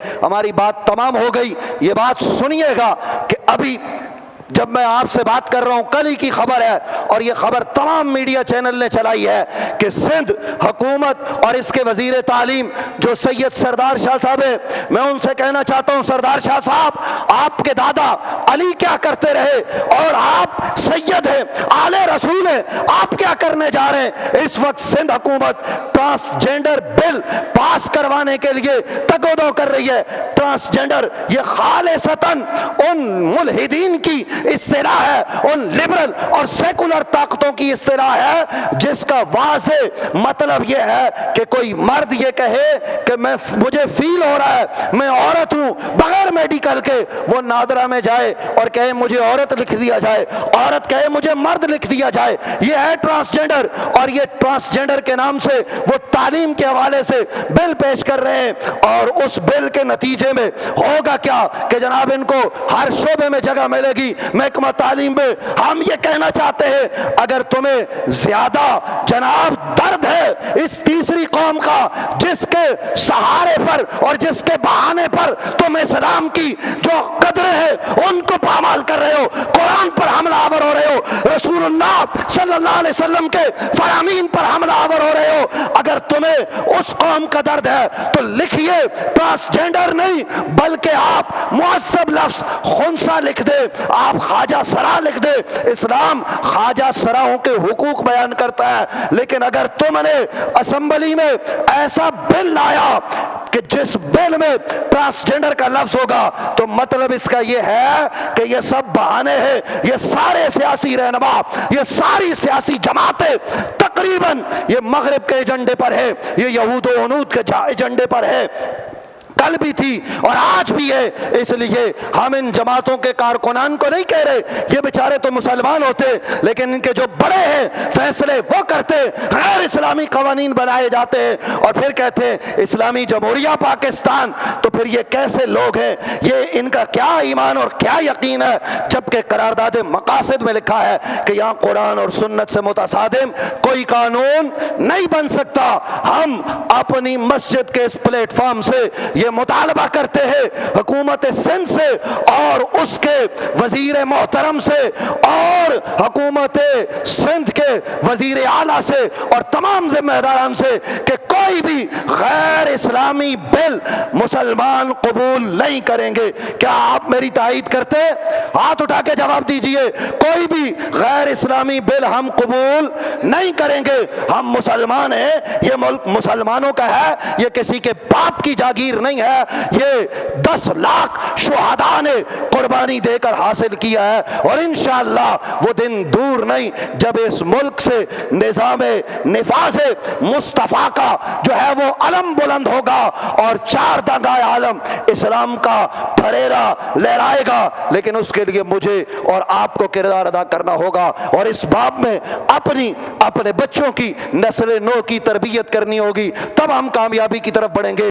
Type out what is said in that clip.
ہماری بات تمام ہو گئی. یہ بات سنیے گا کہ ابھی جب میں آپ سے بات کر رہا ہوں کل ہی کی خبر ہے، اور یہ خبر تمام میڈیا چینل نے چلائی ہے کہ سندھ حکومت اور اس کے وزیر تعلیم جو سید سردار شاہ صاحب ہے، میں ان سے کہنا چاہتا ہوں سردار شاہ صاحب، آپ کے دادا علی کیا کرتے رہے اور آپ سید ہیں، آل رسول ہیں، آپ کیا کرنے جا رہے ہیں؟ اس وقت سندھ حکومت ٹرانسجینڈر بل پاس کروانے کے لیے تگودو کر رہی ہے. ٹرانسجینڈر یہ خالصتاً ان ملحدین کی اصطلاح ہے، ان لبرل اور سیکولر طاقتوں کی اصطلاح ہے، جس کا واضح مطلب یہ ہے کہ کوئی مرد یہ کہے کہ مجھے فیل ہو رہا ہے میں عورت ہوں، بغیر میڈیکل کے وہ نادرہ میں جائے اور کہے مجھے عورت لکھ دیا جائے، عورت کہے مجھے مرد لکھ دیا جائے. یہ ہے ٹرانسجینڈر. اور یہ ٹرانسجینڈر کے نام سے وہ تعلیم کے حوالے سے بل پیش کر رہے ہیں، اور اس بل کے نتیجے میں ہوگا کیا کہ جناب ان کو ہر شعبے میں جگہ ملے گی. محکمہ تعلیم میں ہم یہ کہنا چاہتے ہیں اگر تمہیں زیادہ جناب درد ہے اس تیسری قوم کا جس کے سہارے پر اور جس کے بہانے پر تم اسلام کی جو قدریں ہیں ان کو پامال کر رہے ہو، قرآن پر حملہ آور ہو رہے ہو، رسول اللہ صلی اللہ علیہ وسلم کے فرامین پر حملہ آور ہو رہے ہو، اگر تمہیں اس قوم کا درد ہے تو لکھیے ٹرانسجینڈر نہیں بلکہ آپ معذب لفظ خنثی لکھ دے، آپ خواجہ سرا لکھ دے. اسلام خواجہ سراؤں کے حقوق بیان کرتا ہے، لیکن اگر تم نے اسمبلی میں ایسا بل لایا کہ جس بل میں ٹرانسجینڈر کا لفظ ہوگا تو مطلب اس کا یہ ہے کہ یہ سب بہانے ہیں. یہ سارے سیاسی رہنما، یہ ساری سیاسی جماعتیں تقریباً یہ مغرب کے ایجنڈے پر ہے، یہ یہود و عنود کے ایجنڈے پر ہے، کل بھی تھی اور آج بھی ہے. اس لیے ہم ان جماعتوں کے کارکنان کو نہیں کہہ رہے یہ بیچارے تو مسلمان ہوتے، لیکن ان کے جو بڑے ہیں فیصلے وہ کرتے، غیر اسلامی قوانین بنائے جاتے ہیں اور پھر کہتے ہیں اسلامی جمہوریہ پاکستان. تو پھر یہ کیسے لوگ ہیں؟ یہ ان کا کیا ایمان اور کیا یقین ہے؟ جبکہ قرارداد مقاصد میں لکھا ہے کہ یہاں قرآن اور سنت سے متصادم کوئی قانون نہیں بن سکتا. ہم اپنی مسجد کے اس پلیٹ فارم سے یہ مطالبہ کرتے ہیں حکومت سندھ سے اور اس کے وزیر محترم سے اور حکومت سندھ کے وزیر اعلیٰ سے اور تمام ذمہ داران سے کہ کوئی بھی غیر اسلامی بل مسلمان قبول نہیں کریں گے. کیا آپ میری تائید کرتے؟ ہاتھ اٹھا کے جواب دیجئے. کوئی بھی غیر اسلامی بل ہم قبول نہیں کریں گے. ہم مسلمان ہیں، یہ ملک مسلمانوں کا ہے، یہ کسی کے باپ کی جاگیر نہیں ہے، یہ 10 لاکھ شہداء نے قربانی دے کر حاصل کیا ہے. اور انشاءاللہ وہ دن دور نہیں جب اس ملک سے نظام نفاذ مصطفیٰ کا جو ہے وہ علم بلند ہوگا اور 4 دنگائے عالم اسلام کا پھریرا لہرائے گا. لیکن اس کے لیے مجھے اور آپ کو کردار ادا کرنا ہوگا اور اس باب میں اپنے بچوں کی نسل نو کی تربیت کرنی ہوگی، تب ہم کامیابی کی طرف بڑھیں گے.